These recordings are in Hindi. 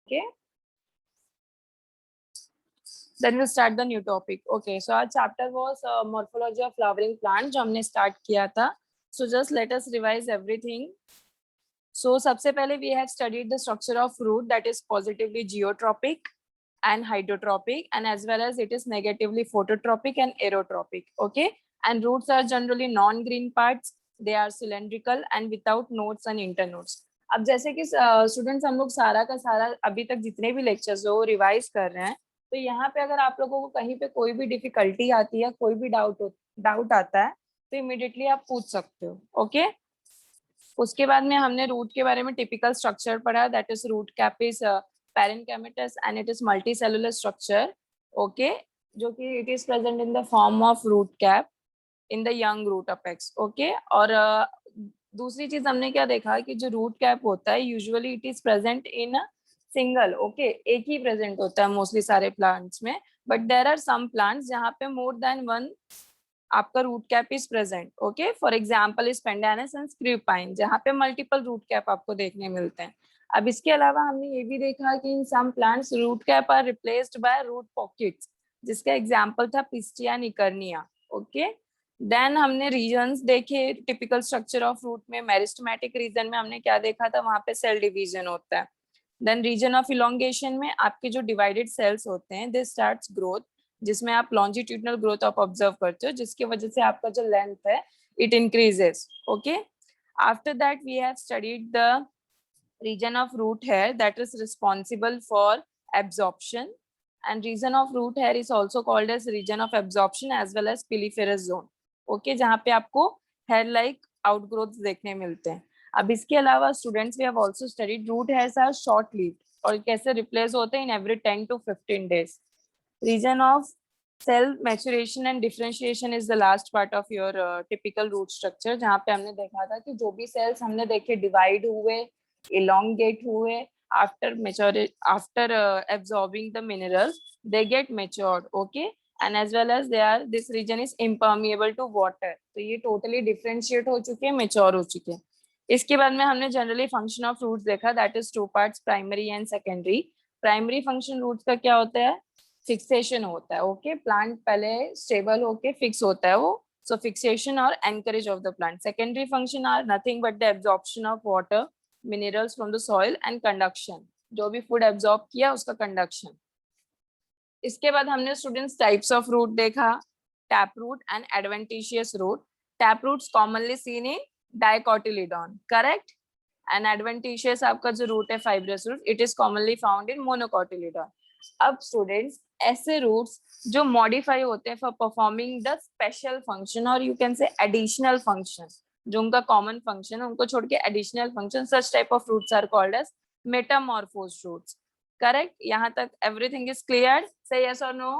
Okay, then we'll start the new topic. Okay, so our chapter was morphology of flowering plant जो हमने start किया था. So just let us revise everything. So सबसे पहले we have studied the structure of root, that is positively geotropic and hydrotropic, and as well as it is negatively phototropic and aerotropic. Okay, and roots are generally non-green parts. They are cylindrical and without nodes and internodes. अब जैसे कि स्टूडेंट्स हम लोग सारा का सारा अभी तक जितने भी लेक्चर्स हो रिवाइज कर रहे हैं, तो यहाँ पे अगर आप लोगों को कहीं पे कोई भी डिफिकल्टी आती है, कोई भी डाउट आता है, तो इमिडिएटली आप पूछ सकते हो. ओके, उसके बाद में हमने रूट के बारे में टिपिकल स्ट्रक्चर पढ़ा, that is root cap is parenchymatous and it is multicellular structure. Okay, जो कि it is present in the form of root cap in the young root apex. Okay, और दूसरी चीज हमने क्या देखा कि जो रूट कैप होता है usually it is present in single. Okay, एक ही प्रेजेंट होता है मोस्टली सारे प्लांट्स में, but there are some plants जहाँ पे मोर देन वन आपका root cap is present. Okay, for example is Pandanus and screwpine, जहाँ पे मल्टीपल रूट कैप आपको देखने मिलते हैं. अब इसके अलावा हमने ये भी देखा कि in some plants root cap are replaced by root pockets, जिसका एग्जांपल था पिस्टिया निकर्निया. ओके, देन हमने रीजन्स देखे टिपिकल स्ट्रक्चर ऑफ रूट में. मेरिस्टेमेटिक रीजन में हमने क्या देखा था, वहां पे सेल डिवीजन होता है. देन रीजन ऑफ इलोंगेशन में आपके जो डिवाइडेड सेल्स होते हैं दे स्टार्ट्स ग्रोथ, जिसमें आप लॉन्जिट्यूडनल ग्रोथ आप ऑब्जर्व करते हो, जिसकी वजह से आपका जो लेंथ है it increases. Okay, after that we have studied the region of root hair that is responsible for absorption, and region of root hair is also called as region of absorption as well as piliferous zone. Okay, जहाँ पे आपको hair like outgrowths देखने मिलते हैं. अब इसके अलावा students we have also studied root hairs are short lived और कैसे replace होते हैं in every 10 to 15 days. Region of cell maturation and differentiation is the last part of your typical root structure, जहाँ पे हमने देखा था कि जो भी cells हमने देखे divide हुए, elongate हुए, after maturity, after absorbing the minerals they get matured. Okay, and as well as they are, this region is impermeable to water, तो ये totally differentiate हो चुके हैं, mature हो चुके हैं. इसके बाद में हमने generally function of roots देखा, that is two parts, primary and secondary. primary function roots का क्या होता है, फिक्सेशन होता है. ओके, प्लांट पहले स्टेबल होके फिक्स होता है वो, सो फिक्सेशन और anchorage of the plant. Secondary function are nothing but the absorption of water, minerals from the soil and conduction, जो भी फूड एब्जॉर्ब किया उसका कंडक्शन. इसके बाद हमने स्टूडेंट्स टाइप्स ऑफ रूट देखा, tap root and adventitious root. Tap roots commonly seen in dicotyledon, correct, and adventitious आपका जो रूट है fibrous root, it is commonly found in monocotyledon. अब स्टूडेंट्स ऐसे रूट्स जो मॉडिफाई होते हैं for performing the special function और you can say additional function, जो उनका कॉमन फंक्शन है उनको छोड़ के additional function, such type of roots are called as metamorphose roots. Correct, यहाँ तक everything is clear? Say yes और no?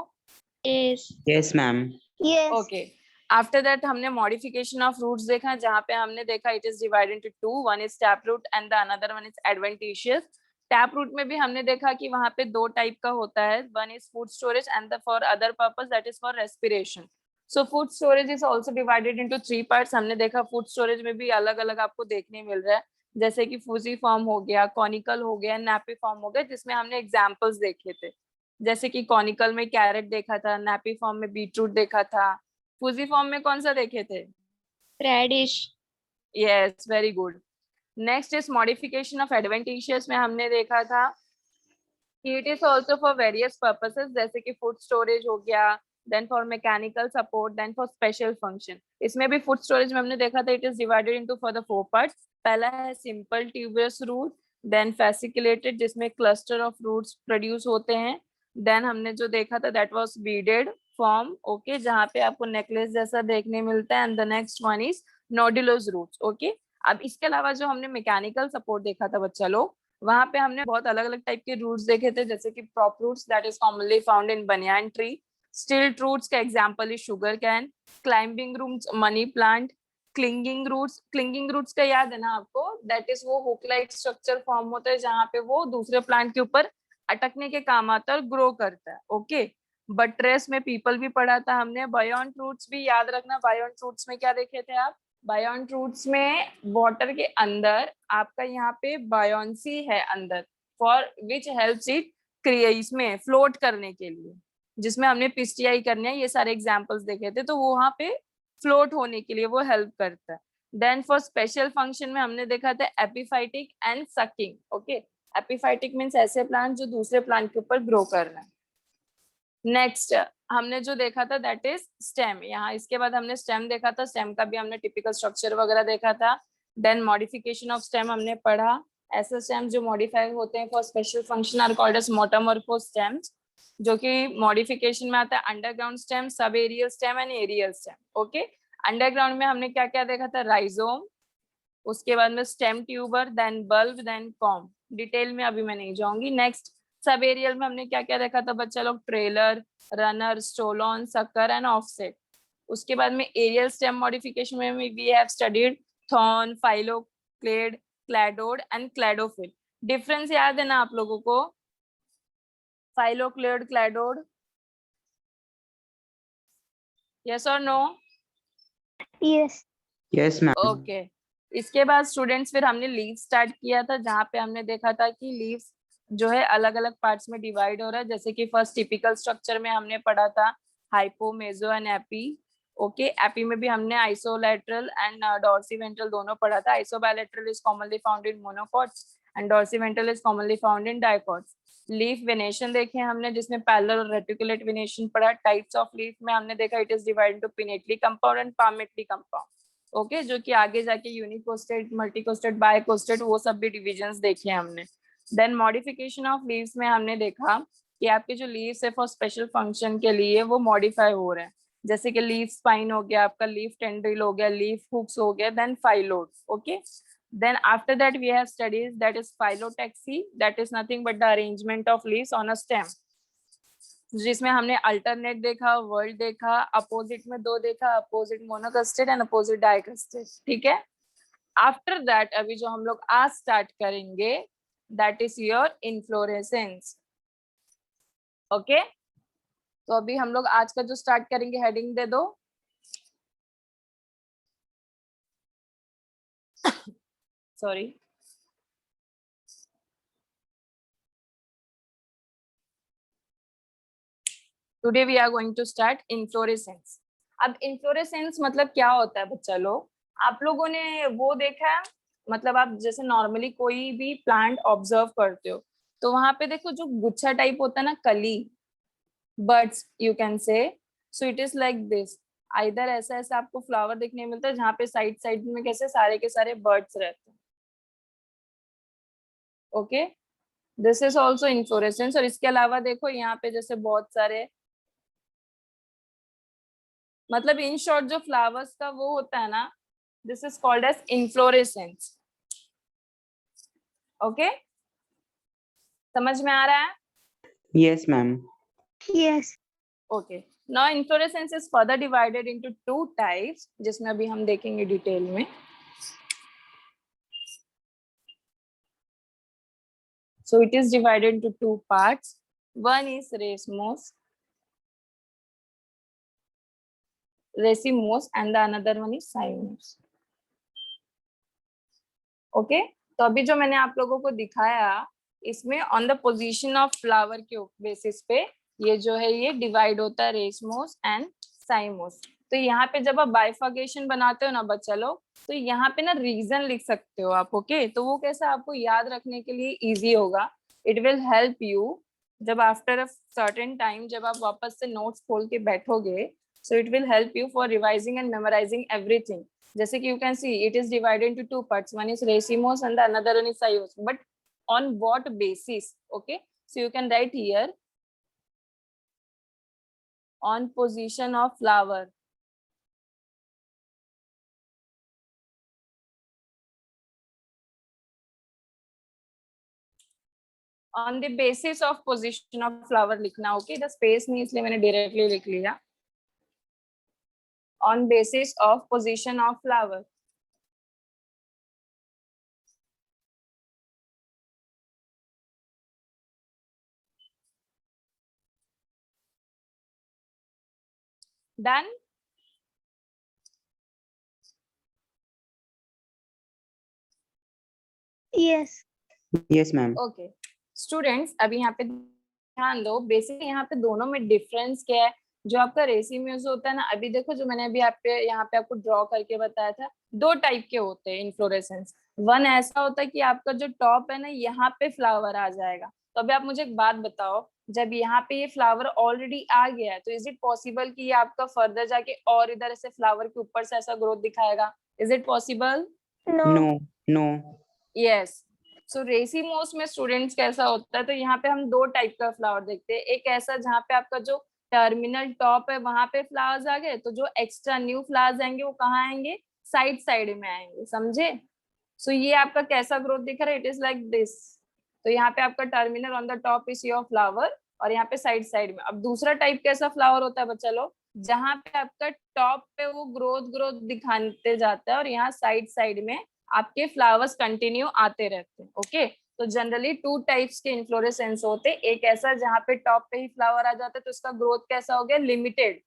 Yes, ma'am. Yes. Okay, after that हमने मॉडिफिकेशन ऑफ रूट्स देखा, जहाँ पे हमने देखा it is divided into two, one is tap root and the another one is adventitious. Tap root में भी हमने देखा कि वहां पे दो टाइप का होता है, one is food storage and the for other purpose that is for respiration. So food storage is also divided into three parts. हमने देखा फूड स्टोरेज में भी अलग अलग आपको देखने मिल रहा है, जैसे कि फूजी फॉर्म हो गया, कॉनिकल हो गया, नैपी फॉर्म हो गया, जिसमें हमने एग्जाम्पल्स देखे थे. जैसे कि कॉनिकल में कैरेट देखा था, नैपी फॉर्म में बीटरूट देखा था, फूजी फॉर्म में कौन सा देखे थे? Radish. Yes, very good. Next is modification of adventitious में हमने देखा था कि it is also for various purposes, जैसे कि फूड स्टोरेज हो गया, then for mechanical support, then for special function. इसमें भी फूड स्टोरेज में हमने देखा था it is divided into for the four parts. पहला है simple tuberous root, then fasciculated जिसमें क्लस्टर ऑफ रूट्स प्रोड्यूस होते हैं, देन हमने जो देखा था that was beaded form. Okay, जहाँ पे आपको नेकलेस जैसा देखने मिलता है, and the next one is nodulose roots. Okay, अब इसके अलावा जो हमने मैकेनिकल सपोर्ट देखा था बच्चा लोग, वहां पे हमने बहुत अलग अलग टाइप के रूट्स देखे थे, जैसे कि prop roots that is commonly found in banyan tree. Stilt roots का example is sugar cane. Climbing roots money plant. Clinging roots का याद है ना आपको, दैट इज वो हुक लाइक स्ट्रक्चर फॉर्म होता है जहाँ पे वो दूसरे प्लांट के ऊपर अटकने के काम आता है और ग्रो करता है. ओके, बट्रेस में पीपल भी पढ़ा था हमने. बायोन रूट्स भी याद रखना, बायोन रूट्स में क्या देखे थे आप? बायोन रूट्स में वाटर के अंदर आपका यहाँ पे बायोन्सी है अंदर, for which helps it create, इसमें फ्लोट करने के लिए, जिसमें हमने पिस्टियाई करने हैं, ये सारे एग्जांपल्स देखे थे, तो वो वहां पे फ्लोट होने के लिए वो हेल्प करता है. देन फॉर स्पेशल फंक्शन में हमने देखा था epiphytic and sucking. Okay, epiphytic means ऐसे प्लांट जो दूसरे प्लांट के ऊपर ग्रो कर रहे हैं. नेक्स्ट हमने जो देखा था दैट इज स्टेम. यहाँ इसके बाद हमने स्टेम देखा था, स्टेम का भी हमने टिपिकल स्ट्रक्चर वगैरह देखा था. देन मॉडिफिकेशन ऑफ स्टेम हमने पढ़ा. ऐसे स्टेम जो मॉडिफाई होते हैं for special function are called as metamorphic stems, जो कि मॉडिफिकेशन में आता है underground stem, sub aerial stem and aerial stem. Okay, underground में हमने क्या क्या देखा था, राइजोम, उसके बाद में stem tuber, then bulb, then corm. Detail में अभी मैं नहीं जाऊंगी. नेक्स्ट सब एरियल में हमने क्या क्या देखा था बच्चा लोग, trailer, runner, stolon, sucker and offset. उसके बाद में एरियल स्टेम मॉडिफिकेशन में we have studied thorn, phylloclade, cladode and cladophyll. Difference याद है ना आप लोगों को, फाइलोक्लेड, क्लैडोड, यस और no? Yes. Yes, ma'am. Okay. इसके बाद स्टूडेंट्स फिर हमने लीव स्टार्ट किया था, जहाँ पे हमने देखा था कि लीव्स जो है अलग अलग पार्ट्स में डिवाइड हो रहा है. जैसे कि फर्स्ट टिपिकल स्ट्रक्चर में हमने पढ़ा था hypo, meso and epi. Okay, epi में भी हमने आइसोलैटरल एंड डॉर्सीवेंट्रल दोनों पढ़ा था. Isobilateral is commonly found in monocots and dorsiventral is commonly found in dicots. Leaf venation देखे हमने, जिसमें पैरेलल और रेटिकुलेट वेनेशन पढ़ा. टाइप्स ऑफ लीफ में हमने देखा it is divided into pinnately compound and palmately compound. Okay, जो कि आगे जाके यूनिकोस्टेट, मल्टीकोस्टेट, बायकोस्टेट, वो सब भी डिविजन्स देखे हमने. देन मॉडिफिकेशन ऑफ लीव्स में हमने देखा कि आपके जो लीव्स है फॉर स्पेशल फंक्शन के लिए वो मॉडिफाई हो रहे हैं. जैसे कि लीफ स्पाइन हो गया आपका, लीफ टेंड्रिल हो गया, लीफ हुक्स हो गया, then phyllode. Okay, then after that we have studies that is phyllotaxy, that is nothing but the arrangement of leaves on a stem, जिसमें हमने अल्टरनेट देखा, वर्ल्ड देखा, अपोजिट में दो देखा, अपोजिट मोनोकस्टेड एंड अपोजिट डाइकस्टेड. ठीक है. आफ्टर दैट अभी जो हम लोग आज स्टार्ट करेंगे that is your inflorescence. Okay, तो अभी हम लोग आज का जो स्टार्ट करेंगे, हेडिंग दे दो. Sorry, today we are going to start inflorescence. अब इन्फ्लोरेसेंस मतलब क्या होता है बच्चा लोग, आप लोगों ने वो देखा है, मतलब आप जैसे नॉर्मली कोई भी प्लांट ऑब्जर्व करते हो तो वहां पे देखो जो गुच्छा टाइप होता है ना, कली, बर्ड्स यू कैन से, सो it is like this. Either ऐसा ऐसा आपको फ्लावर देखने मिलता है जहाँ पे साइड साइड में कैसे सारे के सारे बर्ड्स रहते हैं. Okay, this is also inflorescence. और इसके अलावा देखो यहाँ पे जैसे बहुत सारे, मतलब इन शॉर्ट जो फ्लावर्स का वो होता है ना, this is called as inflorescence. Okay, समझ में आ रहा है? Yes, ma'am. Yes. Okay, now inflorescence is further divided into two types, जिसमें अभी हम देखेंगे डिटेल में. So it is divided into two parts. One is racemose and the another one is cymose. Okay, तो अभी जो मैंने आप लोगों को दिखाया इसमें on the position of flower के बेसिस पे ये जो है ये डिवाइड होता है रेसमोस एंड साइमोस. तो यहाँ पे जब आप बाइफर्केशन बनाते हो ना बच्चा लोग, तो यहाँ पे ना रीजन लिख सकते हो आप. ओके, तो वो कैसे आपको याद रखने के लिए इजी होगा. इट विल हेल्प यू जब आफ्टर अ सर्टेन टाइम जब आप वापस से नोट्स खोल के बैठोगे, so it will help you for revising and memorising everything. जैसे कि you can see it is divided into two parts, one is racemose and the another one is cymose, but on what basis? Okay, so you can write here on position of flower. On the basis of position of flower लिखना. ओके, द स्पेस नहीं इसलिए मैंने डायरेक्टली लिख लिया. On basis of position of flower. Done? Yes. Yes, ma'am. Okay, students अभी यहाँ पे ध्यान दो, बेसिकली यहाँ पे दोनों में डिफरेंस क्या है। जो आपका रेसिम्यूज होता है ना, अभी देखो जो मैंने अभी यहाँ पे आपको ड्रॉ करके बताया था, दो टाइप के होते हैं इन्फ्लोरेसेंस। वन ऐसा होता है कि आपका जो टॉप है ना, यहाँ पे फ्लावर आ जाएगा। तो अभी आप मुझे एक बात बताओ, जब यहाँ पे ये फ्लावर ऑलरेडी आ गया है, तो इज इट पॉसिबल कि ये आपका फर्दर जाके और इधर ऐसे फ्लावर के ऊपर से ऐसा ग्रोथ दिखाएगा? Is it possible? No. No. No. Yes. So racemose में स्टूडेंट्स कैसा होता है, तो यहाँ पे हम दो टाइप का फ्लावर देखते हैं। एक ऐसा जहाँ पे आपका जो टर्मिनल टॉप है वहां पे फ्लावर्स आ गए, तो जो एक्स्ट्रा न्यू फ्लावर्स आएंगे वो कहाँ आएंगे? साइड साइड में आएंगे, समझे? सो ये आपका कैसा ग्रोथ दिख रहा है? It is like this. तो यहाँ पे आपका terminal on the top is your flower, और यहाँ पे साइड साइड में। अब दूसरा टाइप कैसा फ्लावर होता है बच्चा लोग, जहाँ पे आपका टॉप पे वो ग्रोथ ग्रोथ दिखाते जाता है और यहाँ साइड साइड में आपके फ्लावर्स कंटिन्यू आते रहते हैं। ओके, तो जनरली टू टाइप्स के इन्फ्लोरेसेंस होते हैं। एक ऐसा जहाँ पे टॉप पे ही फ्लावर आ जाता है, तो इसका ग्रोथ कैसा हो गया? लिमिटेड।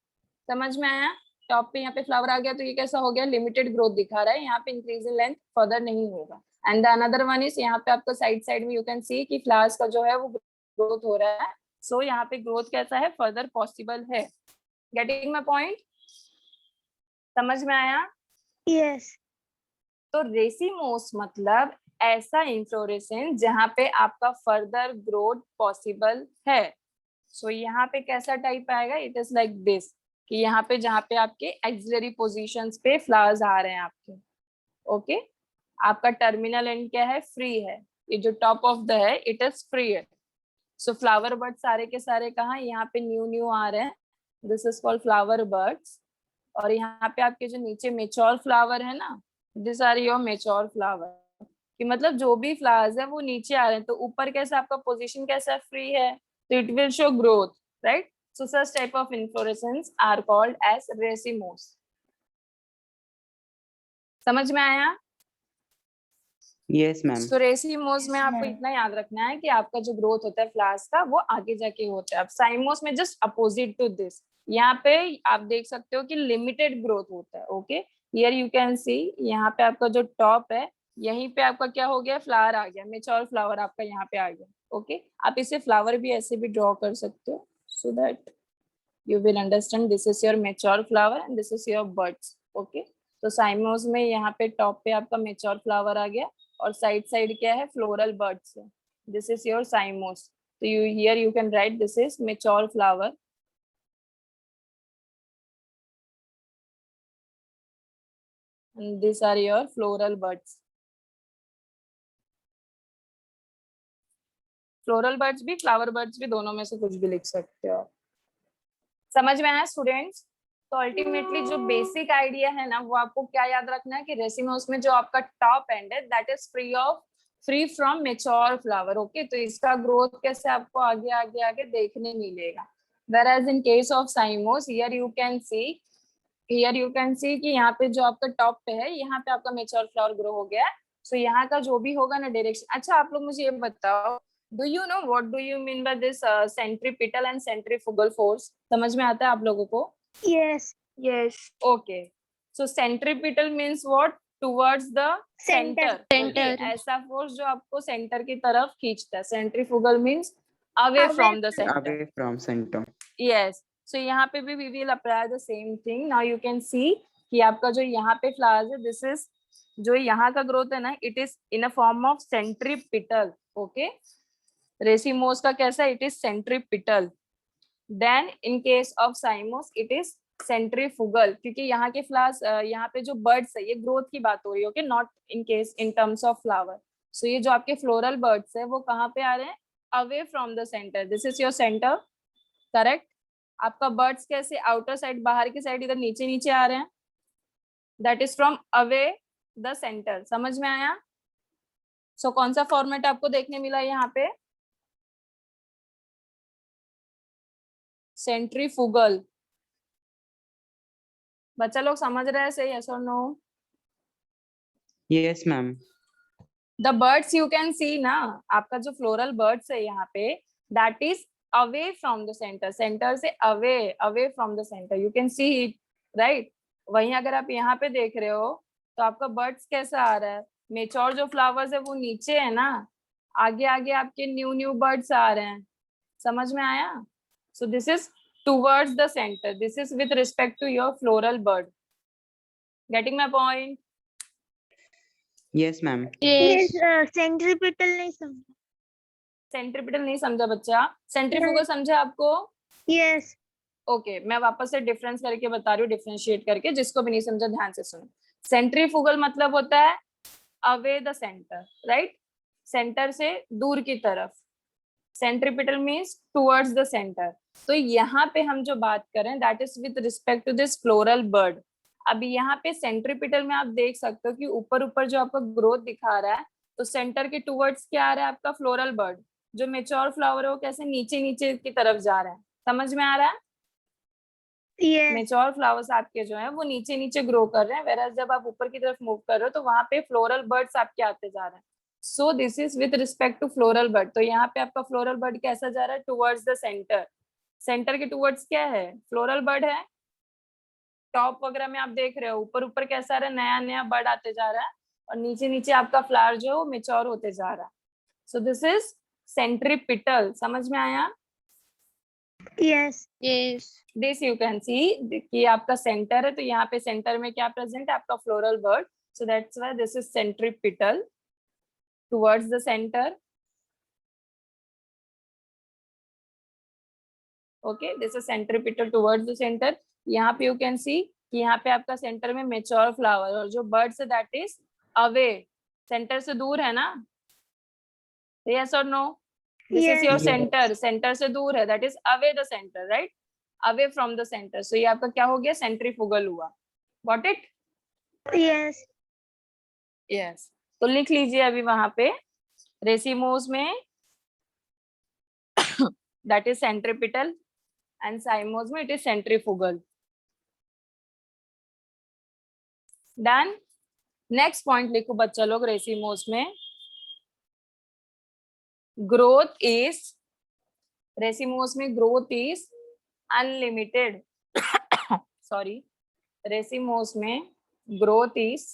समझ में आया? टॉप पे यहाँ पे फ्लावर आ गया तो ये कैसा हो गया? लिमिटेड ग्रोथ दिखा रहा है, यहाँ पे इंक्रीज इन लेंथ फर्दर नहीं होगा। And the another one is, यहाँ पे आपको साइड साइड में यू कैन सी कि फ्लावर्स का जो है वो ग्रोथ हो रहा है। सो यहाँ पे ग्रोथ कैसा है? फर्दर पॉसिबल है। Getting my point? समझ में आया? Yes. तो रेसिमोस मतलब ऐसा इन्फ्लोरेसेंस जहाँ पे आपका फर्दर ग्रोथ पॉसिबल है। सो यहाँ पे कैसा टाइप आएगा? इट इज लाइक दिस, कि यहाँ पे जहाँ पे आपके एक्सिलरी पोजीशंस पे फ्लावर्स आ रहे हैं आपके। ओके, आपका टर्मिनल एंड क्या है? फ्री है। ये जो टॉप ऑफ द है इट इज फ्री है। सो फ्लावर बर्ड सारे के सारे कहाँ? यहाँ पे न्यू न्यू आ रहे हैं, this is called flower birds. और यहाँ पे आपके जो नीचे मेच्योर फ्लावर है ना, this are your mature flower. कि मतलब जो भी फ्लावर्स है वो नीचे आ रहे हैं, तो ऊपर कैसा आपका पोजीशन कैसा? फ्री है, तो it will show growth, right? So such type of inflorescence are called as racemose. समझ में आया? Yes, ma'am. तो रेसिमोस में Yes, आपको ma'am. इतना याद रखना है कि आपका जो ग्रोथ होता है फ्लावर्स का वो आगे जाके होता है। अब साइमोस में जस्ट अपोजिट टू दिस, यहाँ पे आप देख सकते हो कि लिमिटेड ग्रोथ होता है। ओके, हियर यू कैन सी, यहाँ पे आपका जो टॉप है यहीं पे आपका क्या हो गया? फ्लावर आ गया, मेच्योर फ्लावर आपका यहाँ पे आ गया। ओके, आप इसे फ्लावर भी ऐसे भी ड्रॉ कर सकते हो, so that you will understand this is your mature flower and this is your buds. Okay, तो साइमोस में यहाँ पे टॉप पे आपका मेच्योर फ्लावर आ गया और साइड साइड क्या है? फ्लोरल बर्ड्स है। This is your cymose. तो you here you can write this is mature flower and these are your floral buds. Floral buds भी फ्लावर बर्ड्स भी दोनों में से कुछ भी लिख सकते हो। समझ में आया स्टूडेंट्स? तो अल्टीमेटली जो बेसिक आइडिया है ना, वो आपको क्या याद रखना है कि रेसिमोस में जो आपका टॉप एंड है that is free from mature flower. Okay, तो इसका ग्रोथ कैसे आपको आगे आगे आगे देखने मिलेगा। whereas in case of साइमोस, here you can see कि यहाँ पे जो आपका टॉप पे है यहाँ पे आपका मेच्योर फ्लावर ग्रो हो गया है। सो यहाँ का जो भी होगा ना डायरेक्शन। अच्छा, आप लोग मुझे ये बताओ, do you know what do you mean by this centripetal and centrifugal force? समझ में आता है आप लोगों को? Yes. Yes. Okay, so centripetal means what? Towards the Center. Centre. Center. ऐसा फोर्स जो आपको सेंटर की तरफ खींचता है। Centrifugal means away Away from the centre. Away from center. Yes, so यहाँ पे भी we will apply the same thing. Now you can सी कि आपका जो यहाँ पे फ्लावर्स है, दिस इज जो यहाँ का ग्रोथ है ना, it is in a form of centripetal. Okay, racemose का कैसा? It is centripetal. Then in case of cymose it is centrifugal, क्योंकि यहाँ के फ्लावर्स यहाँ पे जो बर्ड्स है, ये ग्रोथ की बात हो रही है। Okay, not in case in terms of flower. So ये जो आपके फ्लोरल बर्ड्स है वो कहाँ पे आ रहे हैं? Away from the centre. This is your centre, correct? आपका बर्ड्स कैसे आउटर साइड, बाहर की साइड, इधर नीचे नीचे आ रहे हैं, that is from away the centre. समझ में आया? सो कौन सा फॉर्मेट आपको देखने मिला यहाँ पे? सेंट्रीफुगल। बच्चा लोग समझ रहे हैं सही? यस और no? Yes, ma'am. The buds you can see ना, आपका जो फ्लोरल बर्ड्स है यहाँ पे, that is away from the centre. Centre से away, away from the centre, you can see it, right? वहीं अगर आप यहाँ पे देख रहे हो तो आपका बर्ड्स कैसा आ रहा है? मेच्योर जो फ्लावर्स है वो नीचे है ना, आगे आगे आपके न्यू न्यू बर्ड्स आ रहे हैं, समझ में आया? So this is towards the centre, this is with respect to your floral bud. Getting my point? Yes, ma'am. Yes, centripetal नहीं समझा. सेंट्रीपिटल नहीं समझा बच्चा? सेंट्रीफ्यूगल समझा आपको? Yes. ओके मैं वापस से डिफरेंस करके बता रही हूँ, डिफरेंशिएट करके, जिसको भी नहीं समझा ध्यान से सुनो. सेंट्रीफ्यूगल मतलब होता है away the centre, right? Centre से दूर की तरफ. Centripetal means towards the centre. तो यहाँ पे हम जो बात करें that is with respect to this floral bud. अभी यहाँ पे सेंट्रीपिटल में आप देख सकते हो कि ऊपर ऊपर जो आपका ग्रोथ दिखा रहा है, तो सेंटर के टुवर्ड्स क्या आ रहा है आपका फ्लोरल बर्ड. जो मेच्योर फ्लावर है वो कैसे नीचे नीचे की तरफ जा रहा है, समझ में आ रहा है? Yes. मेच्योर फ्लावर्स आपके जो है वो नीचे नीचे ग्रो कर रहे हैं, वेराज जब आप ऊपर की तरफ मूव कर रहे हो तो वहां पे फ्लोरल बर्ड्स आपके आते जा रहे हैं. So this is with respect to floral bud. तो यहाँ पे आपका फ्लोरल बर्ड कैसा जा रहा है? Towards the centre. सेंटर के टुवर्ड्स क्या है? फ्लोरल बर्ड है. टॉप वगैरह में आप देख रहे हो ऊपर ऊपर कैसा रहा है, नया नया बर्ड आते जा रहा है, और नीचे नीचे आपका फ्लावर जो है वो मेच्योर होते जा रहा है. सो दिस इज सेंट्रीपिटल. समझ में आया? Yes. Yes. This you can सी कि आपका सेंटर है, तो यहाँ पे सेंटर में क्या प्रेजेंट है? आपका floral bird. So that's why this is centripetal towards the centre. Okay this is centripetal towards the centre. यहाँ पे यू कैन सी कि यहाँ पे आपका सेंटर में मेच्योर फ्लावर, और जो बर्ड्स है दैट इज अवे, सेंटर से दूर है ना? यस और no? This is your Yes. Centre, centre से दूर है, that is away the centre, right? Away from the centre. So ये आपका क्या हो गया? सेंट्रीफ्यूगल हुआ. Got it? Yes. यस. तो लिख लीजिए अभी वहां पे रेसिमोस में that is centripetal, and cymose में it is centrifugal. Done. Next point लिखो बच्चा लोग रेसिमोस में. ग्रोथ इज, रेसिमोस में growth is unlimited. Sorry, racemose में ग्रोथ इज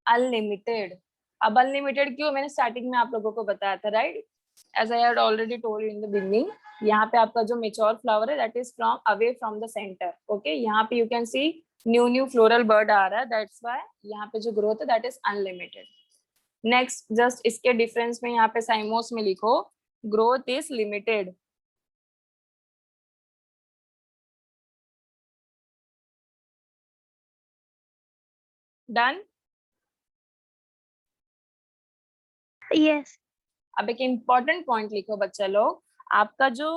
अनलिमिटेड. अब अनलिमिटेड क्यों? मैंने स्टार्टिंग में आप लोगों को बताया था, right? As I had already told in the beginning, यहाँ पे आपका जो मेच्योर फ्लावर है that is from away from the centre. Okay यहाँ पे you can see new new floral bud आ रहा है, दैट्स व्हाई यहाँ पे जो ग्रोथ है that is unlimited. Next just इसके डिफरेंस में यहाँ पे साइमोस में लिखो growth is limited. Done. Yes. अब एक इम्पॉर्टेंट पॉइंट लिखो बच्चा लोग. आपका जो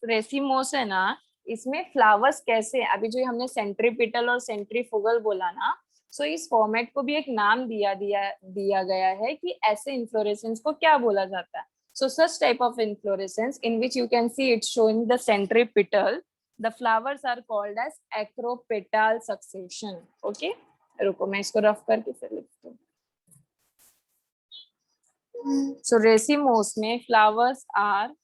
रेसिमोस है ना, इसमें फ्लावर्स कैसे, अभी जो हमने सेंट्रीपिटल और सेंट्रीफुगल बोला ना, सो इस फॉर्मेट को भी एक नाम दिया गया है कि ऐसे इन्फ्लोरेसेंस को क्या बोला जाता है. So such type of inflorescence in which you can see it showing the centripetal, the flowers are called as acropetal succession. Okay रुको मैं इसको रफ करके फिर लिखती हूँ. सो रेसिमोस में flowers are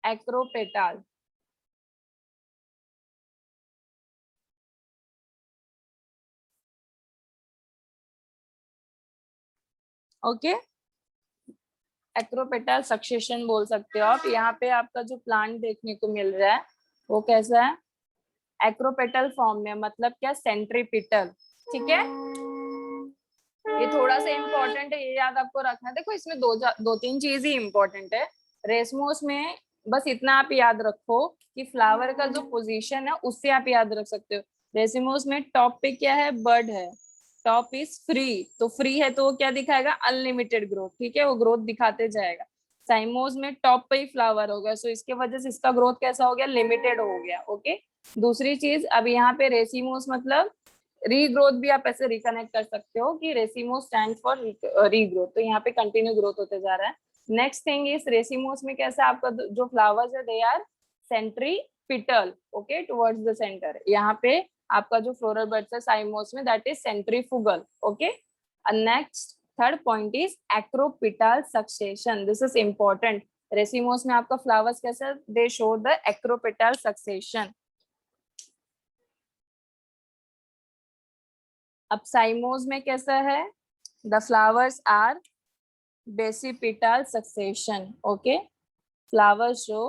acropetal. Okay acropetal succession बोल सकते हो आप. यहाँ पे आपका जो प्लांट देखने को मिल रहा है वो कैसा है? एक्रोपेटल फॉर्म में, मतलब क्या? सेंट्रीपिटल. ठीक है, ये थोड़ा सा इम्पोर्टेंट है, ये याद आपको रखना है. देखो इसमें दो तीन चीज ही इम्पोर्टेंट है. रेसमोस में बस इतना आप याद रखो कि फ्लावर का जो पोजीशन है उससे आप याद रख सकते हो. रेसिमोस में टॉप पे क्या है? बर्ड है. टॉप इज फ्री, तो फ्री है तो वो क्या दिखाएगा? Unlimited growth. ठीक है, वो ग्रोथ दिखाते जाएगा. साइमोस में टॉप पे ही फ्लावर हो गया, सो इसके वजह से इसका ग्रोथ कैसा हो गया? लिमिटेड हो गया. ओके दूसरी चीज, अब यहाँ पे रेसिमोस मतलब रीग्रोथ भी आप ऐसे रिकनेक्ट कर सकते हो कि रेसिमोस स्टैंड फॉर रीग्रोथ. तो यहाँ पे कंटिन्यू ग्रोथ होते जा रहा है. नेक्स्ट थिंग इस रेसिमोस में कैसा आपका जो फ्लावर्स है they are centripetal. Okay towards the centre. यहाँ पे आपका जो फ्लोरल बर्ड्स है साइमोस में that is centrifugal. Okay next third point is acropetal succession. This is important. Racemose में आपका फ्लावर्स कैसा? They show the acropetal succession. अब साइमोस में कैसा है? The flowers are basipetal succession. Okay, flowers जो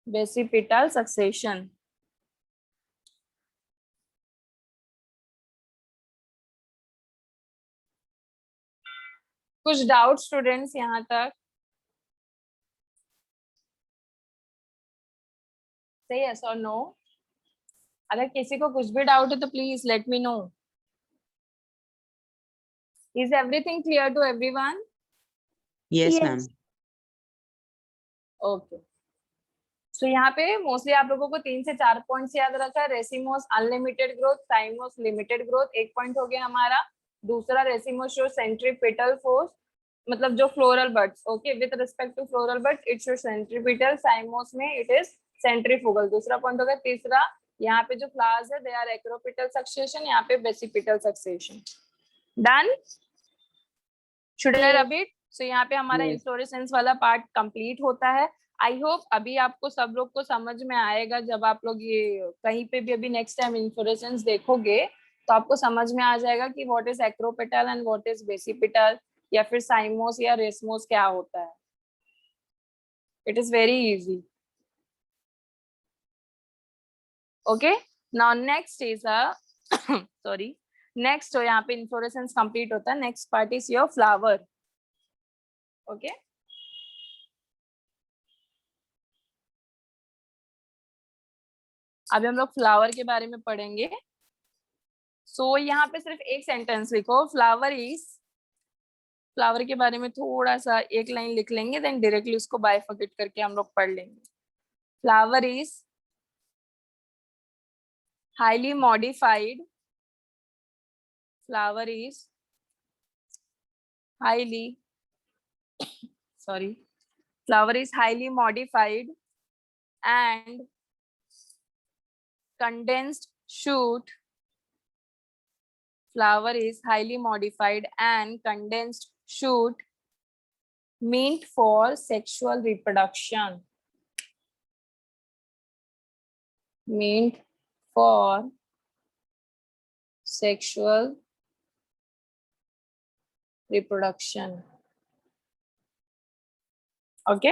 बेसिपिटल सक्सेशन. कुछ डाउट स्टूडेंट्स यहाँ तक? से यस और नो. अगर किसी को कुछ भी डाउट है तो please let me know. Is everything clear to everyone? Yes, Yes. ma'am. Okay, so यहाँ पे मोस्टली आप लोगों को 3 से 4 पॉइंट्स याद रखा है. Racemose unlimited growth, साइमोस limited growth, एक पॉइंट हो गया हमारा. दूसरा रेसिमोस शो सेंट्रीपिटल फोर्स, मतलब जो floral buds. Okay, with respect to floral bud it show centripetal. Cymose में इट इज सेंट्रीफुगल. दूसरा पॉइंट हो गया. तीसरा, यहाँ पे जो फ्लावर्स है दे आर एक्रोपिटल सक्सेशन, यहाँ पे basipetal succession. Done? Should I Yes. Rub it? सो यहाँ पे हमारा Yes. इन्फ्लोरेसेंस वाला पार्ट कंप्लीट होता है. आई होप अभी आपको सब लोग को समझ में आएगा. जब आप लोग ये कहीं पे भी अभी नेक्स्ट टाइम इन्फ्लोरेसेंस देखोगे तो आपको समझ में आ जाएगा कि what is acropetal and what is basipetal, या फिर साइमोस या रेसमोस क्या होता है. It is very easy. Okay, now next is sorry, next तो यहाँ पे इन्फ्लोरेसेंस कंप्लीट होता है. Next part is your flower. Okay, अभी हम लोग फ्लावर के बारे में पढ़ेंगे. सो यहाँ पे सिर्फ एक सेंटेंस लिखो, फ्लावर इज. फ्लावर के बारे में थोड़ा सा एक लाइन लिख लेंगे, देन डायरेक्टली उसको बाइफर्केट करके हम लोग पढ़ लेंगे. Flower is highly modified. Flower is highly sorry, flower is highly modified and condensed shoot. Flower is highly modified and condensed shoot meant for sexual reproduction. Meant for sexual reproduction. Okay,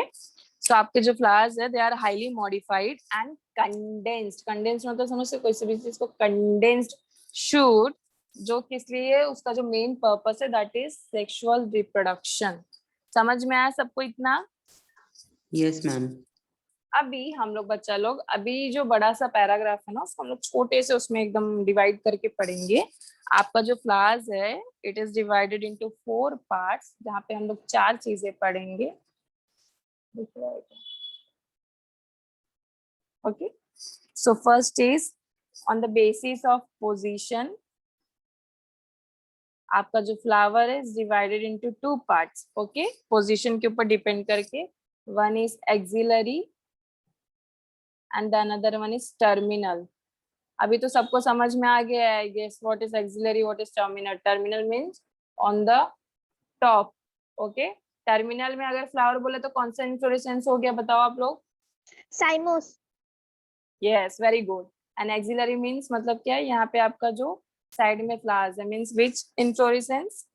so आपके जो फ्लावर्स है they are highly modified and condensed. Condensed मतलब समझ से कोई सी भी चीज को कंडेंस्ड शूट, जो किस लिए, उसका जो मेन पर्पस है दैट इज सेक्सुअल रिप्रोडक्शन. समझ में आया सबको इतना? Yes, ma'am. अभी हम लोग बच्चा लोग अभी जो बड़ा सा पैराग्राफ है ना उसको हम लोग छोटे से उसमें एकदम डिवाइड करके पढ़ेंगे. आपका जो फ्लावर्स है it is divided into 4 parts, जहाँ पे हम लोग 4 चीजें पढ़ेंगे. Okay, so first is on the basis of position. आपका जो फ्लावर है divided into 2 parts. Okay, position के ऊपर डिपेंड करके. One is axillary and the another one is terminal. अभी तो सबको समझ में आ गया है. Guess what is axillary, what is terminal. Terminal means on the top. Okay, terminal में अगर फ्लावर बोले तो कौन सा इन्फ्लोरेसेंस हो गया, बताओ आप लोग. Cymos. Yes, very good. And axillary means मतलब क्या है, यहाँ पे आपका जो साइड में फ्लावर्स है means which inflorescence.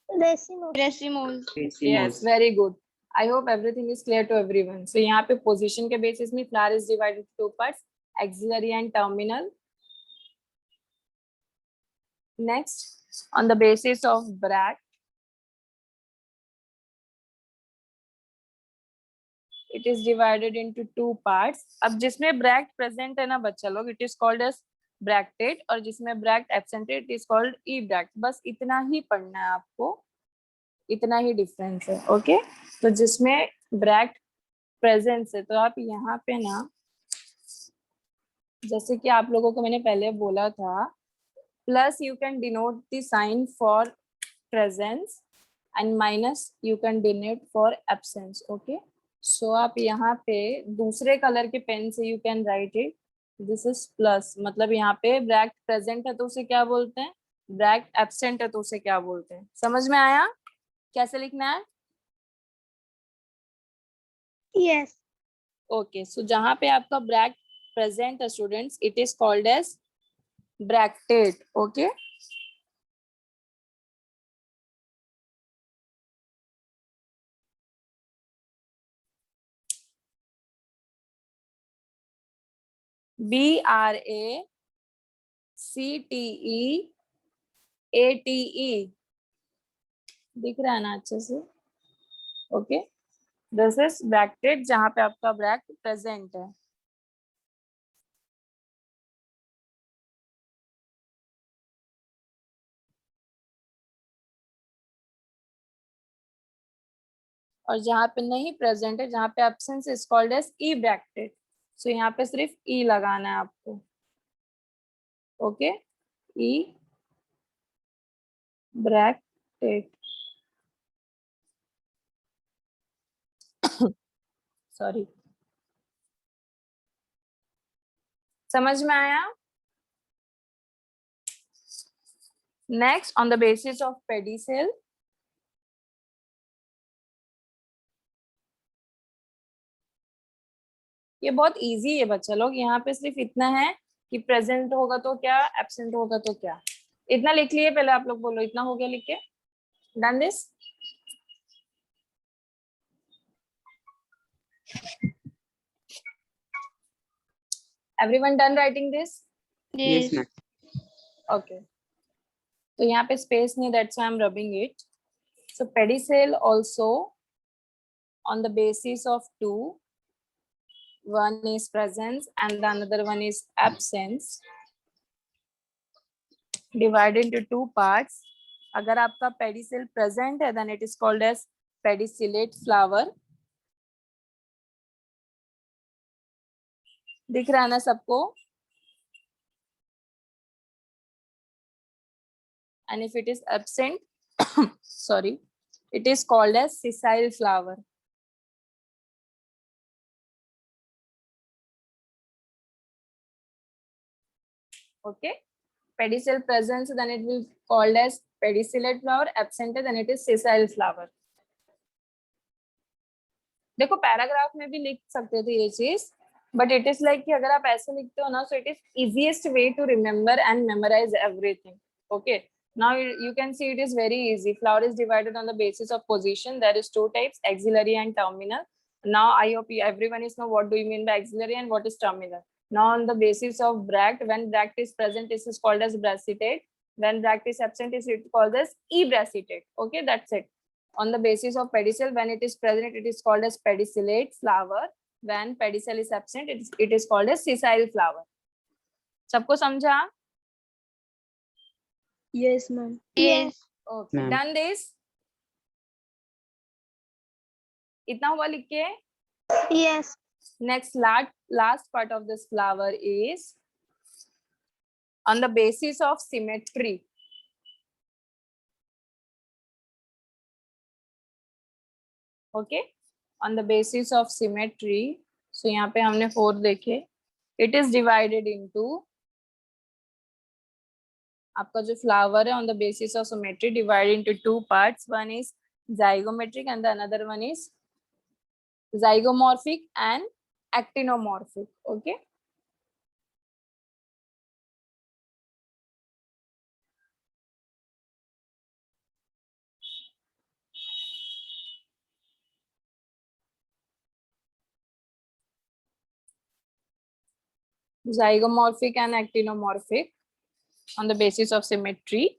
Racemose. Racemose. Yes, Racemose. Very good. I hope everything is clear to everyone. So यहाँ पे पोजीशन के बेसिस में flower is divided two parts, axillary and terminal. Next, on the basis of bract it is divided into 2 parts. अब जिसमें ब्रैक्ट प्रेजेंट है ना बच्चा लोग, इट इज कॉल्ड एज ब्रैक्टेड, और जिसमें ब्रैक्ट एब्सेंट है it is called E bract. बस इतना ही पढ़ना है आपको, इतना ही डिफरेंस है. ओके, तो जिसमें ब्रैक्ट प्रेजेंस है तो आप यहाँ पे ना, जैसे कि आप लोगों को मैंने पहले बोला था, plus you can denote the sign for presence and minus you can denote for absence. Okay, so आप यहाँ पे दूसरे कलर के पेन से you can write it. This is plus, मतलब यहाँ पे ब्रैक्ट प्रेजेंट है तो उसे क्या बोलते हैं, ब्रैक्ट एब्सेंट है तो उसे क्या बोलते हैं. समझ में आया कैसे लिखना है? Yes. ओके, सो जहां पे आपका ब्रैक्ट प्रेजेंट है students, it is called as bracteate. Okay, BRACTEATE. दिख रहा है ना अच्छे से? ओके, दिस इज ब्रैक्टेट जहां पे आपका ब्रैक्ट प्रेजेंट है. और जहां पे नहीं प्रेजेंट है, जहां पे एब्सेंस इज कॉल्ड एज ई ब्रैक्टेट. सो यहाँ पे सिर्फ ई लगाना है आपको. ओके, ई ब्रैक्टेट. सॉरी, समझ में आया? Next, on the basis of pedicel, ये बहुत इजी है बच्चा लोग. यहाँ पे सिर्फ इतना है कि प्रेजेंट होगा तो क्या, एब्सेंट होगा तो क्या. इतना लिख लिए पहले, आप लोग बोलो इतना हो गया लिख के. Done this? Everyone done writing this? Yes, ma'am. Okay, तो यहाँ पे स्पेस नहीं, that's why I am rubbing it. So pedicel also on the basis of two, one is presence and the another one is absence, divided into two parts. अगर आपका pedicel present है, then it is called as pedicellate flower. दिख रहा है ना सबको? And if it is absent, sorry, it is called as sessile flower. Okay, pedicel presence, then it will called as pedicellate flower. Absent है, then it is sessile flower. देखो पैराग्राफ में भी लिख सकते थे ये चीज, बट इट इज लाइक कि अगर आप ऐसे लिखते हो ना, so it is easiest way to remember and memorise everything. Okay, now you can see it is very easy. Flower is divided on the basis of position. There is two types, axillary and terminal. Now I hope everyone is know what do you mean by axillary and what is terminal. Now on the basis of bract, when bract is present, this is called as brachiate. When bract is absent, is it called as ebrachiate. Okay, that's it. On the basis of pedicel, when it is present, it is called as pedicellate flower. When pedicel is absent, it is called as sessile flower. सबको समझा? Yes, ma'am. Yes. Okay, Ma'am. done this? इतना हुआ लिख के. Yes. Next, last part of this flower is on the basis of symmetry. Okay, on the basis of symmetry. So यहाँ पे हमने 4 देखे. It is divided into, आपका जो फ्लावर है on the basis of symmetry divided into two parts. One is zygomatic and the another one is zygomorphic and actinomorphic. Okay, zygomorphic and actinomorphic on the basis of symmetry.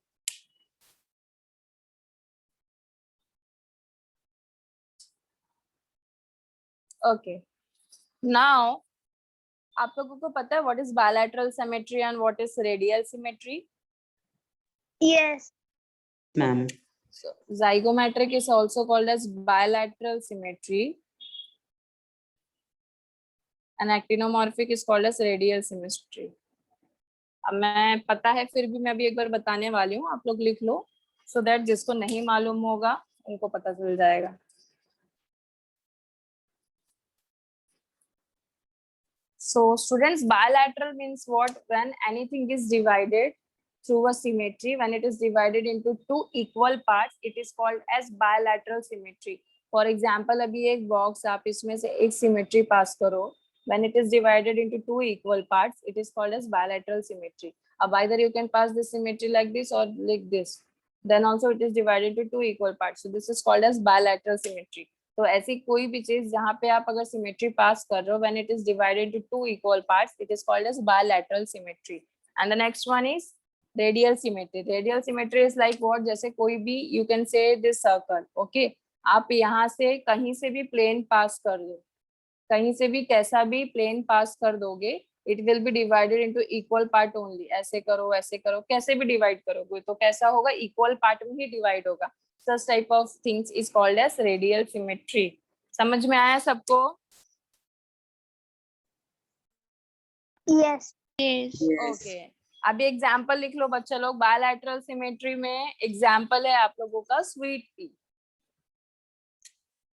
Okay, now आप लोगों को पता है what is bilateral symmetry and what is radial symmetry? Yes. Ma'am. So zygomatic is also called as bilateral symmetry and actinomorphic is called as radial symmetry. अब मैं पता है फिर भी मैं भी एक बार बताने वाली हूँ, आप लोग लिख लो so that जिसको नहीं मालूम होगा उनको पता चल जाएगा. So students, bilateral means what? When anything is divided through a symmetry, when it is divided into two equal parts, it is called as bilateral symmetry. For example अभी एक बॉक्स आप इसमें से एक सिमेट्री पास करो, when it is divided into two equal parts, it is called as bilateral symmetry. अब either you can pass this symmetry like this or like this, then also it is divided into two equal parts, so this is called as bilateral symmetry. तो ऐसी कोई भी चीज जहाँ पे आप अगर सिमेट्री पास कर रहे हो, when it is divided into two equal parts, it is called as bilateral symmetry. And the next one is radial symmetry. Radial symmetry is like what, जैसे कोई भी you can say this circle, okay, आप यहाँ से कहीं से भी प्लेन पास कर दो, कहीं से भी कैसा भी प्लेन पास कर दोगे, it will be divided into equal part only. ऐसे करो, कैसे भी डिवाइड करोगे तो कैसा होगा, इक्वल पार्ट में ही डिवाइड होगा. Such type of things is called as radial symmetry. समझ में आया सबको? Yes. Yes. ओके, अभी एग्जाम्पल लिख लो बच्चा लोग. बायलैटरल सिमेट्री में एग्जाम्पल है आप लोगों का sweet pea.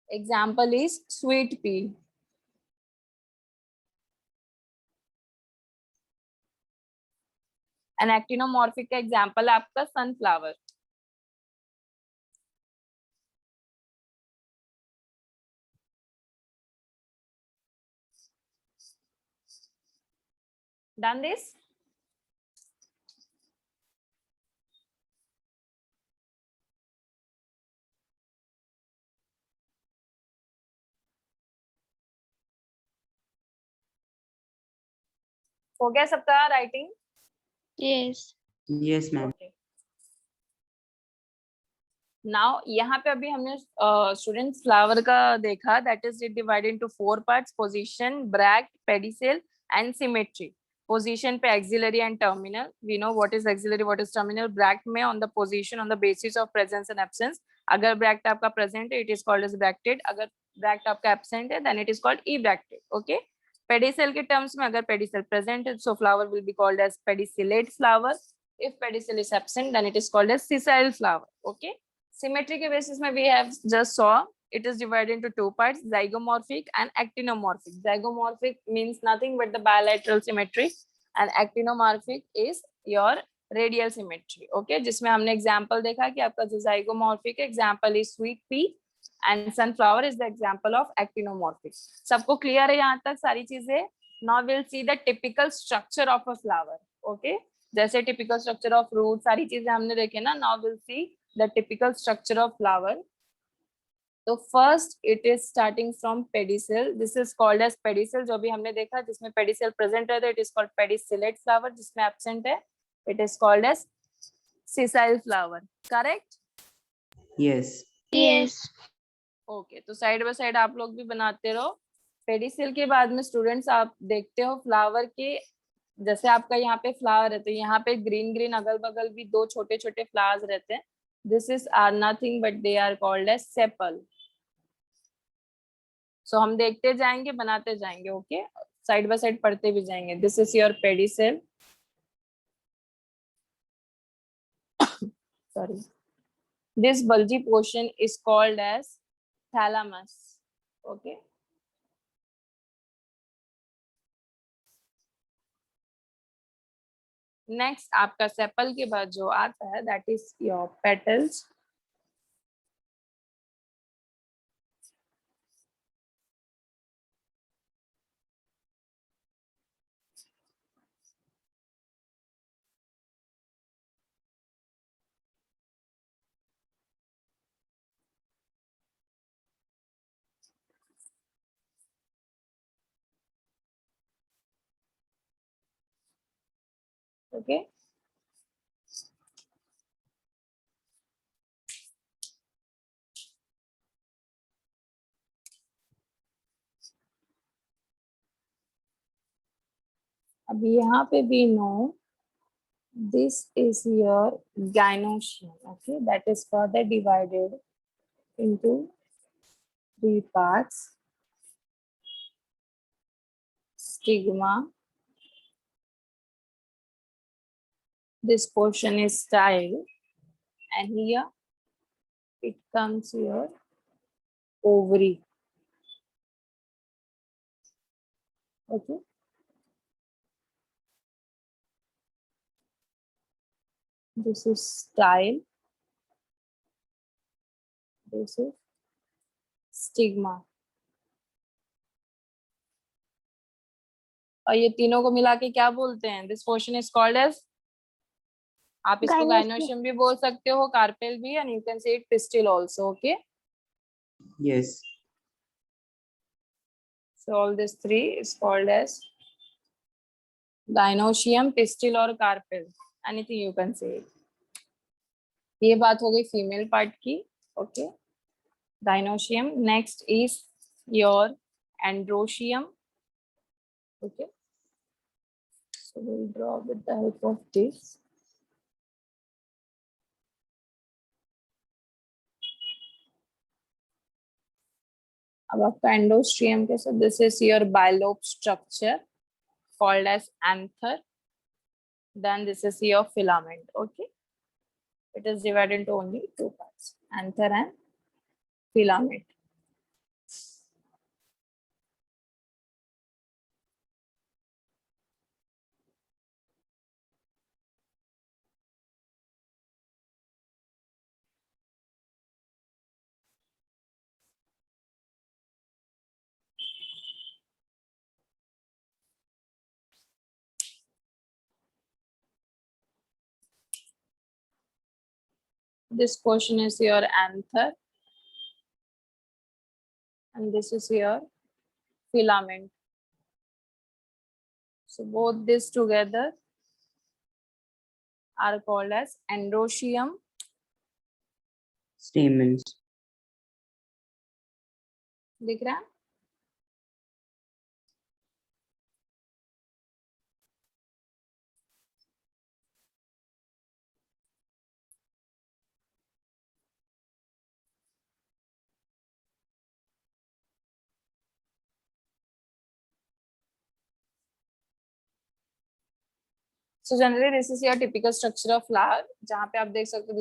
Example is sweet pea. An actinomorphic का एग्जाम्पल है आपका सनफ्लावर. Done this? हो गया सबका writing? Yes. Yes, ma'am. Okay. Now यहाँ पे अभी हमने स्टूडेंट फ्लावर का देखा, that is divided into four parts: position, bract, pedicel and symmetry. Position पे axillary and terminal. We know what is axillary, what is terminal. Bract में on the position on the basis of presence and absence. अगर ब्रैक्ट आपका प्रेजेंट है, it is called as bracteate. अगर ब्रैक्ट आपका एब्सेंट है, then it is called ebracteate. Okay. Pedicel के टर्म्स में अगर पेडिसेल प्रेजेंट है, so flower will be called as pedicellate flower. If pedicel is absent, then it is called as sessile flower. Okay. Symmetry के basis में we have just saw it is divided into two parts: zygomorphic and actinomorphic. Zygomorphic means nothing but the bilateral symmetry, and actinomorphic is your radial symmetry. Okay, जिसमें हमने example देखा कि आपका जो zygomorphic example is sweet pea and sunflower is the example of actinomorphic. सबको clear है यहाँ तक सारी चीजें? Now we'll see the typical structure of a flower. Okay, जैसे typical structure of fruit सारी चीजें हमने देखे ना. Now we'll see the typical structure of flower. So first it is starting from pedicel. This is called as pedicel. जो भी हमने देखा जिसमें pedicel present रहता है, it is called pedicellate flower. जिसमें absent है, it is called as sessile flower. Correct? Yes. Yes. Okay, तो साइड बाय साइड आप लोग भी बनाते रहो. पेडिसिल के बाद में स्टूडेंट्स आप देखते हो फ्लावर के, जैसे आपका यहाँ पे फ्लावर है तो यहाँ पे ग्रीन ग्रीन अगल बगल भी दो छोटे छोटे फ्लावर्स रहते हैं. This is are nothing but they are called as sepal. So हम देखते जाएंगे, बनाते जाएंगे. ओके, साइड बाय साइड पढ़ते भी जाएंगे. This is your pedicel. Sorry. This bulgy portion is called as thalamus. Okay. Next आपका सेपल के बाद जो आता है, that is your petals. Okay. अब यहाँ पे भी no, this is your gynoecium. Okay, that is further divided into three parts: stigma, this portion is style, and here it comes your ovary. Okay. This is style, this is stigma. और ये तीनों को मिला के क्या बोलते हैं? This portion is called as, आप इसको Gynoecium. गाइनोशियम भी बोल सकते हो, कार्पेल भी, एंड यू कैन से it pistil also. Okay, Yes. so all these three is called as gynoecium, pistil और carpel, anything you can say. ये बात हो गई फीमेल पार्ट की. Okay, gynoecium. Next is your androecium. Okay, so we'll draw with the help of this. अब आपका एंडोस्ट्रियम कैसे? This is your bilobed structure called as anther. Then this is your filament. Okay, it is divided into only two parts, anther and filament. This portion is your anther and this is your filament. So both this together are called as androecium. Stamens. दिख रहा है? So generally this is your typical structure of flower, जहाँ पे आप देख सकते हो,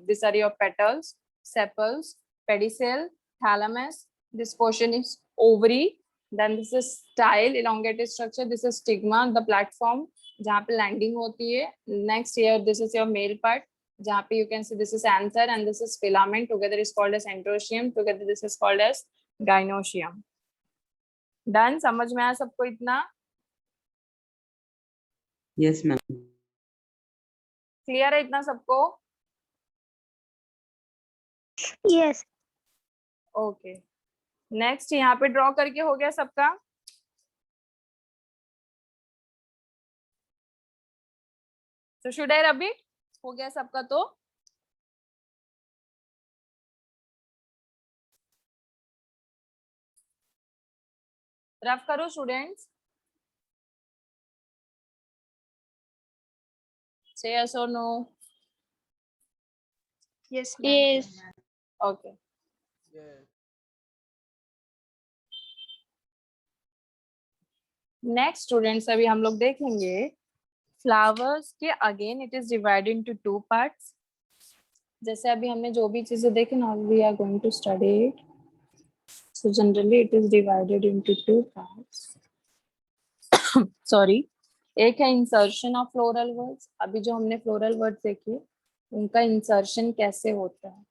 this are your petals, sepals, pedicel, thalamus. This portion is ovary. Then this is style, elongated structure. This is stigma, the platform जहाँ पे landing होती है. Next here, this is your male part, जहाँ पे you can see this is anther and this is filament. Together is called as androecium. Together this is called as gynoecium. Done? समझ में आया सबको इतना? Yes, ma'am. क्लियर है इतना सबको? Yes. ओके, नेक्स्ट यहाँ पे ड्रॉ करके हो गया सबका? तो शुड आई रब इट? हो गया सबका तो? रफ करो स्टूडेंट्स, से यस और no? Yes. Yes. Okay, next students अभी हम लोग देखेंगे फ्लावर्स के. Again it is divided into two parts. जैसे अभी हमने जो भी चीजें देखी ना, we are going to study it. So generally it is divided into two parts. Sorry, एक है इंसर्शन ऑफ फ्लोरल वर्ड्स. अभी जो हमने फ्लोरल वर्ड्स देखे उनका इंसर्शन कैसे होता है.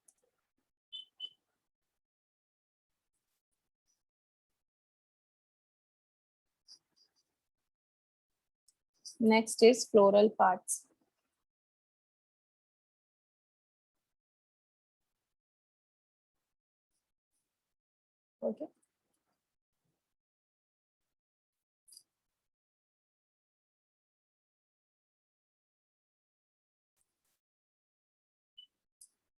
Next is floral parts. Okay,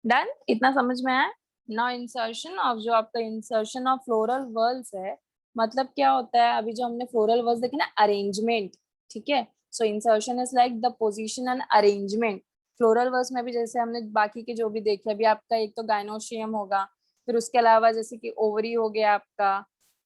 done? इतना समझ में आया? नाउ इंसर्शन ऑफ, जो आपका इंसर्शन ऑफ फ्लोरल वर्ड्स है, मतलब क्या होता है? अभी जो हमने फ्लोरल वर्ड्स देखे ना, अरेंजमेंट. ठीक है, so insertion is like the position and arrangement. Floral whorls में भी जैसे हमने बाकी के जो भी देखे, अभी आपका एक तो गाइनोशियम होगा, फिर उसके अलावा जैसे कि ओवरी हो गया, आपका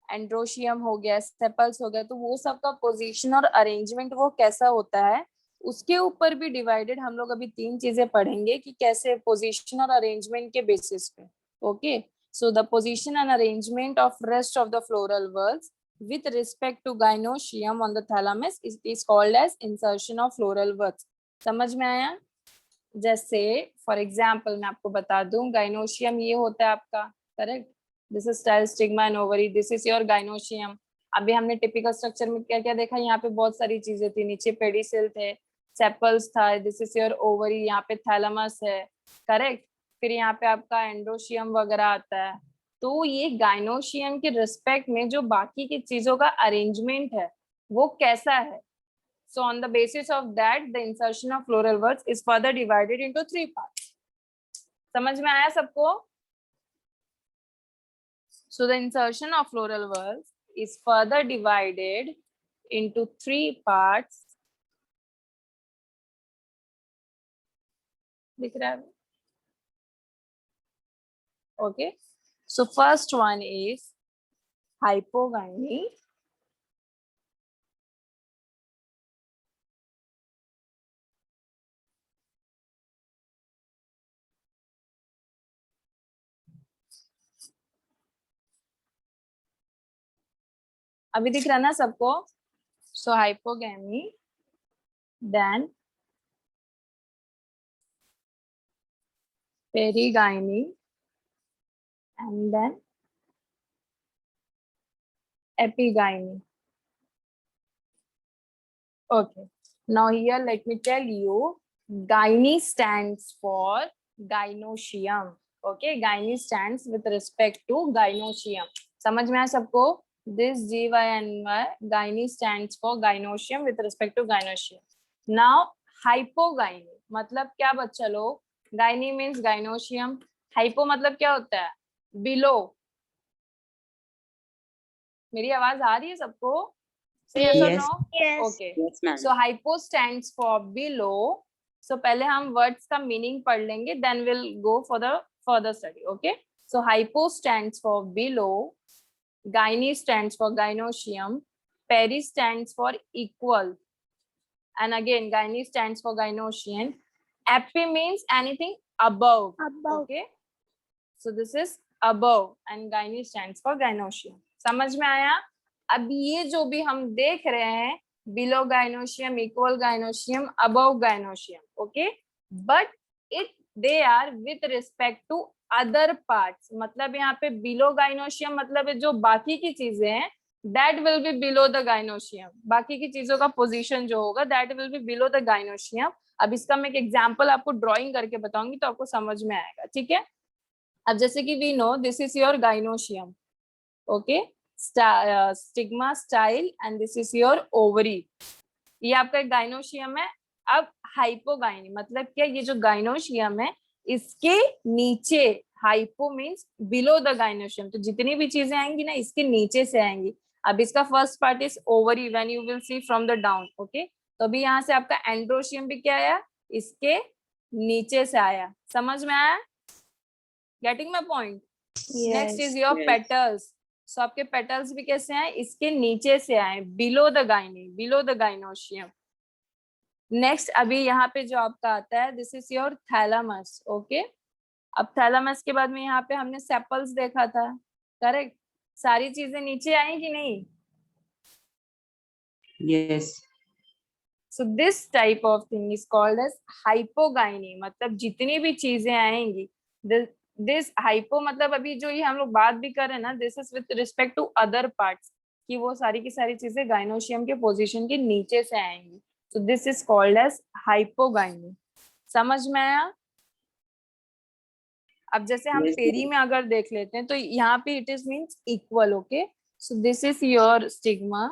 एंड्रोशियम हो गया, सेपल्स हो गया, तो वो सब का पोजीशन और अरेंजमेंट वो कैसा होता है, उसके ऊपर भी डिवाइडेड हम लोग अभी तीन चीजें पढ़ेंगे कि कैसे पोजीशन और अरेंजमेंट के बेसिस पे. Okay, so the position and arrangement of rest of the floral words with respect to gynoecium on the thalamus is called as insertion of floral words. समझ में आया? जैसे फॉर एग्जाम्पल मैं आपको बता दूं, गाइनोशियम ये होता है आपका, correct. This is style, stigma and ovary, this is your gynoecium. अभी हमने टिपिकल स्ट्रक्चर में क्या क्या देखा, यहाँ पे बहुत सारी चीजें थी, नीचे पेडिसिल थे, सेपल्स था, दिस इज योर ओवरी, यहाँ पे थैलेमस है, करेक्ट। फिर यहाँ पे आपका एंडोशियम वगैरह आता है। तो ये गाइनोशियम के रिस्पेक्ट में जो बाकी की चीजों का अरेंजमेंट है वो कैसा है। So on the basis of that, the insertion of floral words is further divided into 3 parts. समझ में आया सबको? So the insertion of floral words is further divided into 3 parts. दिख रहा है? Okay. So first one is hypogyny. अभी दिख रहा ना सबको? So hypogamy, then perigyny, and then epigyny. Okay. Now here let me tell you, gyne stands for gynoecium. Okay, gyne stands with respect to gynoecium. समझ में आया सबको? This GYNY, gyne stands for gynoecium with respect to gynoecium. Now hypogyny मतलब क्या बच्चा लोग? Gyne means gynoecium. Hypo मतलब क्या होता है? Below. मेरी आवाज आ रही है सबको? Say yes or Yes. no? Yes. Okay. Yes, ma'am. So hypo stands for below. So पहले हम words का meaning पढ़ लेंगे, then we'll go for the further study. Okay. So hypo stands for below. Gyne stands for gynoecium. Peri stands for equal. And again, gyne stands for gynoecium. Epi means anything above. Above. Okay. So this is above and gyne stands for gynoecium. समझ में आया? अब ये जो भी हम देख रहे हैं, below gynoecium, equal gynoecium, above gynoecium, okay, but it they are with respect to other parts. मतलब यहाँ पे बिलो गाइनोशियम मतलब जो बाकी की चीजें हैं, that will be below the gynoecium. बाकी की चीजों का पोजीशन जो होगा that will be below the gynoecium. अब इसका मैं एक एग्जांपल आपको ड्राइंग करके बताऊंगी तो आपको समझ में आएगा, ठीक है। अब जैसे कि we know this is your gynoecium, okay, stigma style, and this is your ovary. ये आपका एक गाइनोशियम है। अब हाइपोगाइनी मतलब क्या? ये जो गाइनोशियम है इसके नीचे, hypo means below the gynoecium, तो जितनी भी चीजें आएंगी ना इसके नीचे से आएंगी। अब इसका first part is ovary, when you will see from the down, okay. तो अभी यहाँ से आपका एंड्रोशियम भी क्या आया? इसके नीचे से आया। समझ में आया? Getting my point? Next is your petals. सो आपके पेटल्स भी कैसे आए? इसके नीचे से आए, below the gyno, below the gynoecium. Next अभी यहाँ पे जो आपका आता है, this is your thalamus, okay. अब थैलेमस के बाद में यहाँ पे हमने सेपल्स देखा था, करेक्ट। सारी चीजें नीचे आई कि नहीं? Yes. So this type of thing is called as hypogyny. मतलब जितनी भी चीजें आएंगी, दिस हाइपो मतलब अभी जो ये हम लोग बात भी कर रहे हैं ना, this is with respect to other parts, कि वो सारी की सारी चीजें गाइनोशियम के पोजीशन के नीचे से आएंगी। So this is called as hypogyny. समझ में आया? अब जैसे हम Yes, पेरी में अगर देख लेते हैं तो यहाँ पे it is means equal, okay. So this is your stigma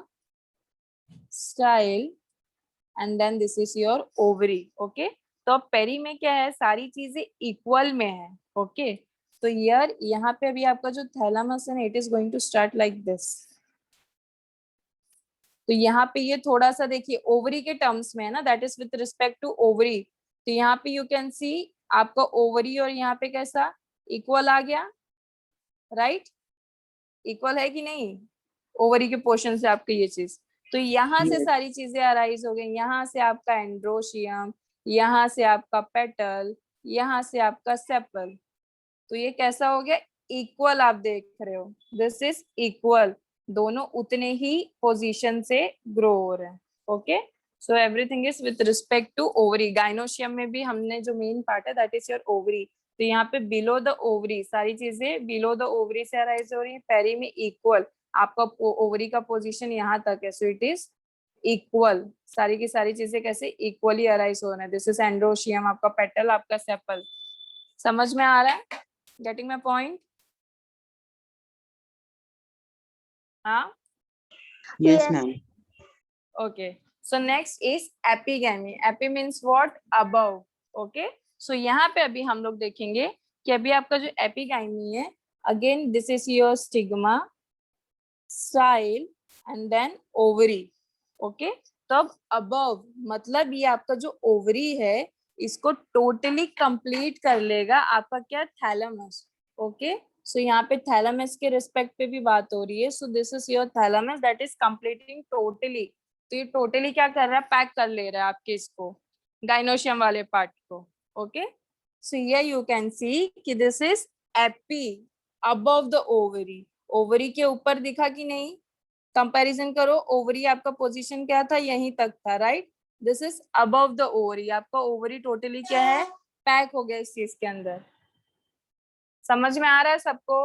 style and then this is your ovary, okay. तो अब पेरी में क्या है? सारी चीजें इक्वल में है, ओके। तो यार यहाँ पे अभी आपका जो थैलेमस है, it is going to start like this. तो यहाँ पे ये थोड़ा सा देखिए ओवरी के टर्म्स में है ना, that is with respect to ovary. तो यहाँ पे यू कैन सी आपका ओवरी और यहाँ पे कैसा इक्वल आ गया, राइट? इक्वल है कि नहीं? ओवरी के पोर्शन से आपके ये चीज, तो यहाँ से Yes. सारी चीजें अराइज हो गई। यहाँ से आपका एंड्रोशियम, यहाँ से आपका पेटल, यहाँ से आपका सेपल। तो ये कैसा हो गया? इक्वल। आप देख रहे हो, दिस इज इक्वल। दोनों उतने ही पोजीशन से ग्रो हो रहे हैं, okay. So everything is with respect to ovary. Gynoecium में भी हमने जो मेन पार्ट है दैट इज योर ओवरी। तो यहाँ पे बिलो द ओवरी सारी चीजें बिलो द ओवरी से अराइज हो रही है, पेरी में इक्वल आपका ओवरी का पोजीशन यहाँ तक है, सो इट इज इक्वल, सारी की सारी चीजें कैसे इक्वली अराइज हो रहे हैं। दिस इज एंड्रोशियम, आपका पेटल, आपका सेपल। समझ में आ रहा है? Getting my point? हाँ, Yes, Yes. ma'am. okay, so next is epigamy. Epi means what? Above. Okay, so यहाँ पे अभी हम लोग देखेंगे कि अभी आपका जो एपिगामी है, again this is your stigma, style and then ovary. Okay, तो अब अबव मतलब ये आपका जो ओवरी है इसको टोटली कंप्लीट कर लेगा आपका क्या? थैलेमस। ओके, सो यहाँ पे थैलेमस के रिस्पेक्ट पे भी बात हो रही है। सो this is your thalamus that is completing totally. तो ये टोटली क्या कर रहा है? पैक कर ले रहा है आपके इसको, गाइनोशियम वाले पार्ट को। ओके, सो ये यू कैन सी कि this is AP above the ovary. Ovary के ऊपर दिखा कि नहीं? कंपैरिजन करो, ओवरी आपका पोजीशन क्या था? यहीं तक था, right? This is above the ovary, आपका ओवरी टोटली क्या है? पैक हो गया इस चीज के अंदर। समझ में आ रहा है सबको?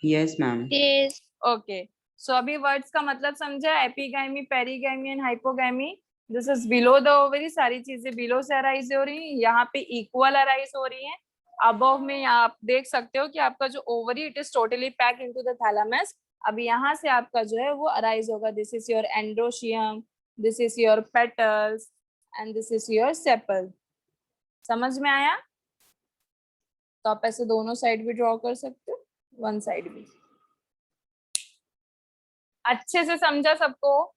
Yes, ma'am. Yes. ओके, सो अभी वर्ड्स का मतलब समझा? Epigyny, perigyny and hypogyny. This is below the ovary, सारी चीजें बिलो से अराइज हो रही है, यहाँ पे इक्वल अराइज हो रही है। अबव में आप देख सकते हो कि आपका जो ovary it is totally pack into the thalamus. अब यहाँ से आपका जो है वो अराइज होगा। This is your androecium, this is your petals and this is your sepal. समझ में आया? तो आप ऐसे दोनों साइड भी ड्रॉ कर सकते हो, वन साइड भी। अच्छे से समझा सबको?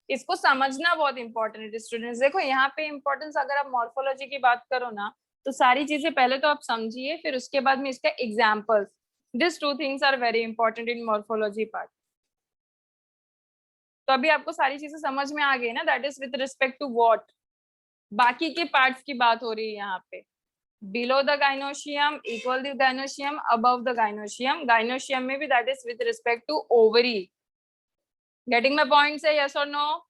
इसको समझना बहुत इंपॉर्टेंट है स्टूडेंट्स। देखो यहाँ पे इंपॉर्टेंस, अगर आप मॉर्फोलॉजी की बात करो ना, तो सारी चीजें पहले तो आप समझिए, फिर उसके बाद में इसका examples. This two things are very important in morphology part. तो अभी आपको सारी चीजें समझ में आ गई ना? That is with respect to what? बाकी के पार्ट्स की बात हो रही है यहाँ पे। Below the gynoecium, equal the gynoecium, above the gynoecium. Gynoecium में भी that is with respect to ovary. Getting my point? Say yes और no?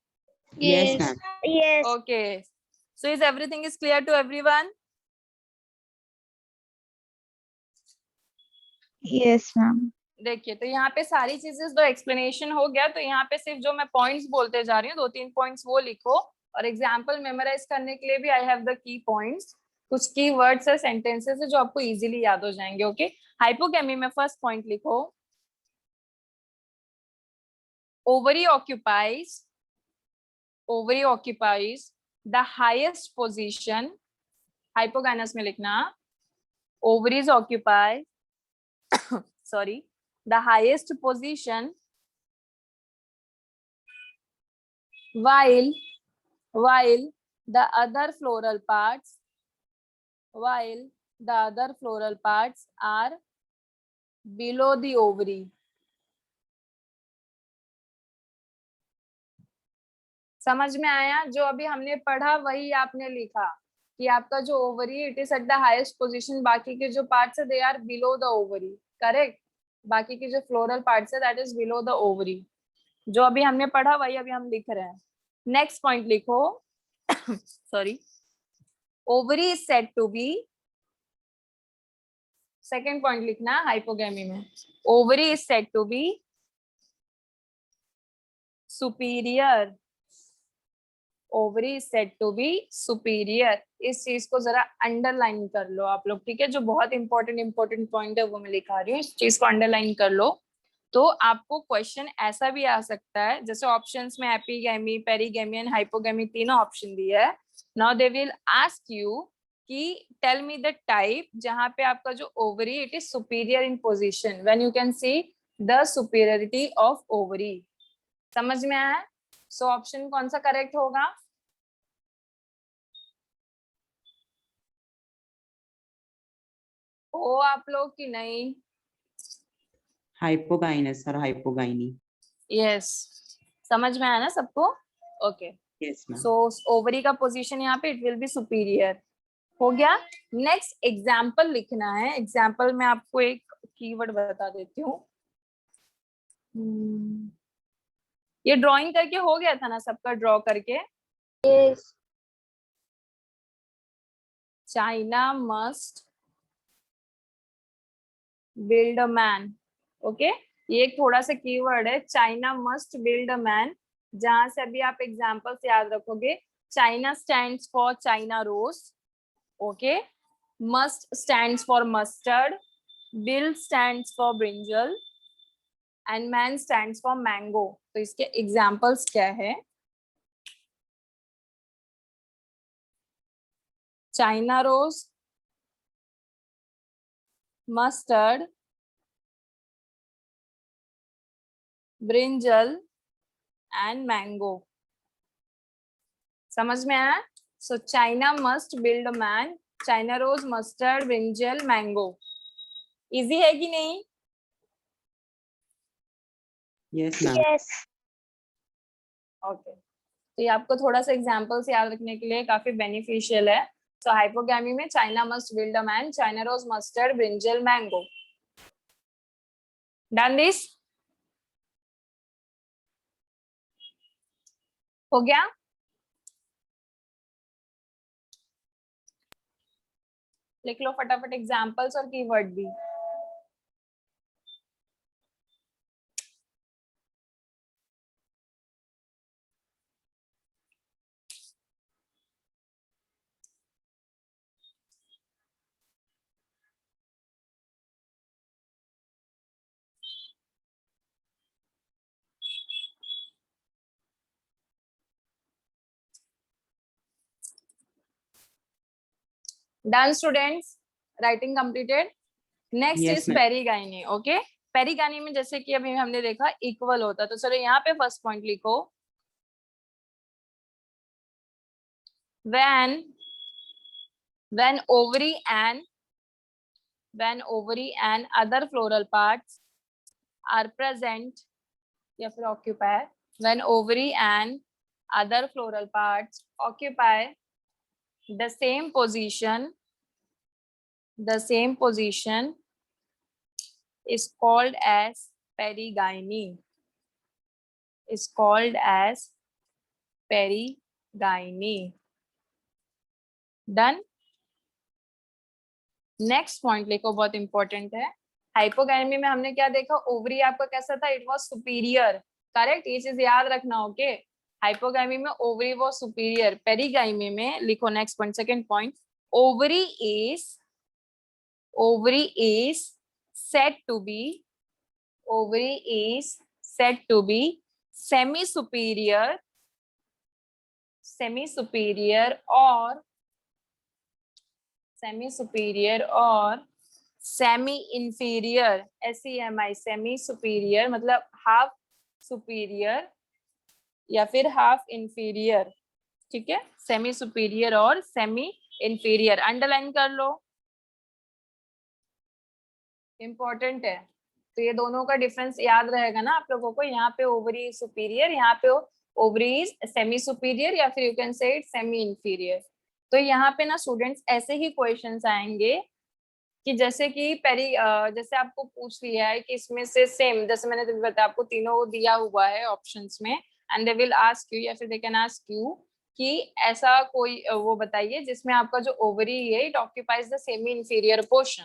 Yes, Yes. ma'am. Yes. Okay. So is everything is clear to everyone? Yes, ma'am. देखिए, तो यहाँ पे सारी चीजें तो एक्सप्लेनेशन हो गया। तो यहाँ पे सिर्फ जो मैं पॉइंट्स बोलते जा रही हूँ, 2-3 पॉइंट्स वो लिखो, और एग्जाम्पल मेमोराइज करने के लिए भी I have the key points. कुछ की वर्ड्स है, सेंटेंसेस है जो आपको इजीली याद हो जाएंगे। ओके, हाइपोगैमी में फर्स्ट पॉइंट लिखो, ovary occupies the highest position. Hypogynous में लिखना, ovaries occupy sorry, the highest position while the other floral parts are below the ovary. समझ में आया? जो अभी हमने पढ़ा वही आपने लिखा कि आपका जो ovary it is at the highest position, बाकी के जो पार्ट्स है they are below the ovary. Correct, बाकी के जो फ्लोरल पार्ट्स है that is below the ovary. जो अभी हमने पढ़ा वही अभी हम लिख रहे हैं। नेक्स्ट पॉइंट लिखो sorry, ovary is said to be, second point लिखना हाइपोगैमी में, ovary is said to be superior. Ovary is said to be superior. इस चीज को जरा अंडरलाइन कर लो आप लोग, ठीक है? जो बहुत इंपॉर्टेंट पॉइंट है वो मैं लिखा रही हूँ, इस चीज को अंडरलाइन कर लो। तो आपको क्वेश्चन ऐसा भी आ सकता है, जैसे ऑप्शंस में एपिगैमी, पेरीगैमी एंड हाइपोगैमी तीनों ऑप्शन दिया है। Now they will ask you कि टेल मी द टाइप जहां पे आपका जो ovary it is superior in position, when you can see the superiority of ovary. समझ में आया? सो ऑप्शन कौन सा करेक्ट होगा? हो आप लोग की नहीं? Hypogynous or hypogyny. यस, समझ में आया ना सबको? Okay, Yes, ma'am. सो ओवरी का पोजीशन यहाँ पे इट विल बी सुपीरियर। हो गया। नेक्स्ट एग्जाम्पल लिखना है। एग्जाम्पल में आपको एक कीवर्ड बता देती हूँ। ये ड्राइंग करके हो गया था ना सबका? ड्रॉ करके Yes. China must build a man. Okay, ये एक थोड़ा सा कीवर्ड है, China must build a man, जहां से अभी आप एग्जांपल से याद रखोगे. China stands for China rose. Okay, must stands for mustard, build stands for brinjal and man stands for mango. तो इसके एग्जांपल्स क्या है? China rose, mustard, brinjal and mango. समझ में आया? So China must build a man, China rose, mustard, brinjal, mango. Easy है कि नहीं? Yes, ma'am. Yes. ओके, तो ये आपको थोड़ा सा एग्जांपल से याद रखने के लिए काफी बेनिफिशियल है. सो हाइपोगैमी में China must build a man, China rose, mustard, brinjal, mango. Done this? हो गया? लिख लो फटाफट एग्जांपल्स और कीवर्ड भी. Done students, writing completed. Next Yes, is ma'am. Perigyny. Okay, perigyny में जैसे कि अभी हमने देखा इक्वल होता, तो चलो यहाँ पे फर्स्ट पॉइंट लिखो. when ovary and other floral parts are present, या फिर occupy, when ovary and other floral parts occupy the same position is called as perigyny. Is called as perigyny. Done. Next point लिखो, बहुत इंपॉर्टेंट है. हाइपोगैमी में हमने क्या देखा? ओवरी आपका कैसा था? It was superior. करेक्ट, ये चीज याद रखना. ओके, हाइपोगैमी में ओवरी वाज सुपीरियर. पेरीगाइमी में लिखो next point, second point, ovary is said to be semi superior or semi inferior. SEMI, semi superior मतलब हाफ सुपीरियर या फिर हाफ इंफीरियर. ठीक है, सेमी सुपीरियर और सेमी इंफीरियर. अंडरलाइन कर लो, इंपॉर्टेंट है. तो ये दोनों का डिफरेंस याद रहेगा ना आप लोगों को. यहाँ पे ओवरी सुपीरियर, यहाँ पे ओवरी सेमी सुपीरियर, या फिर यू कैन से इट सेमी इंफीरियर. तो यहाँ पे ना स्टूडेंट्स ऐसे ही क्वेश्चंस आएंगे कि जैसे कि जैसे आपको पूछ लिया है कि इसमें से सेम, जैसे मैंने तुम्हें बताया आपको तीनों दिया हुआ है ऑप्शंस में, and they will ask you या फिर दे कैन आस्क यू कि ऐसा कोई वो बताइए जिसमें आपका जो ओवरी है it occupies the semi inferior portion.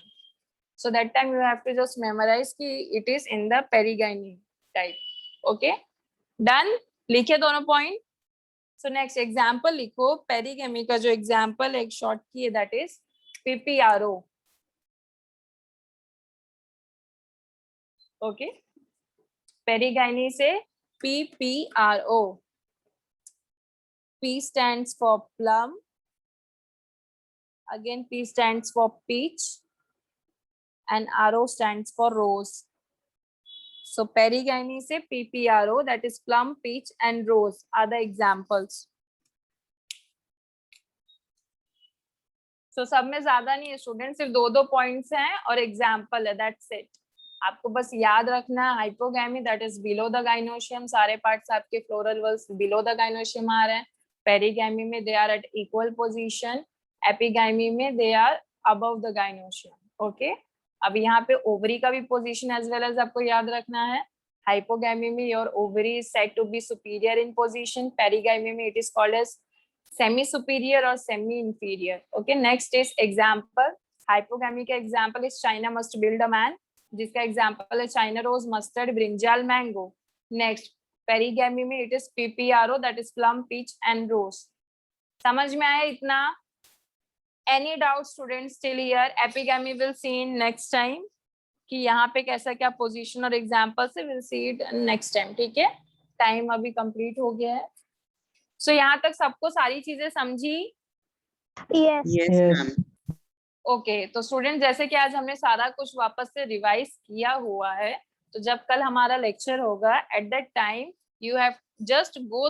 So that time you have to just memorize कि it is in the perigyny type. Okay, done. लिखे दोनों पॉइंट. So next example लिखो. पेरीगैमी का जो एग्जाम्पल एक शॉर्ट की है, that is PPRO. Okay, पेरीगैनी से PPRO. P stands for plum. Again P stands for peach. And RO stands for rose. So perigyny से PPRO, that is plum, peach and rose are the examples. So सब में ज्यादा नहीं है स्टूडेंट, सिर्फ दो पॉइंट्स हैं और एग्जाम्पल है, that's it. आपको बस याद रखना है hypogyny that is below the gynoecium. सारे पार्ट्स आपके floral whorls below the gynoecium आ रहे हैं. पेरीगैमी में they are at equal position. Epigyny में they are above the gynoecium. Okay, अब यहाँ पे ओवरी का भी पोजीशन एज वेल एज आपको याद रखना है. हाइपोगैमी में your ovary is said to be superior in position. Perigyny में it is called as semi superior और semi inferior. Okay, next is example. Hypogyny का example is China must build a man, जिसका एग्जाम्पल है China rose, mustard, brinjal, mango. Next perigyny में it is P P R O, that is plum, peach and rose. समझ में आया इतना? Any doubt students till here? Epigyny will see in next time कि यहाँ पे कैसा क्या पोजीशन और एग्जाम्पल से, will see it next time. ठीक है, टाइम अभी कंप्लीट हो गया है. सो यहाँ तक सबको सारी चीजें समझी? Yes. Yes, Yes. ma'am. Okay, तो स्टूडेंट जैसे कि आज हमने सारा कुछ वापस से रिवाइज किया हुआ है, तो जब कल हमारा लेक्चर होगा, at that time you have just go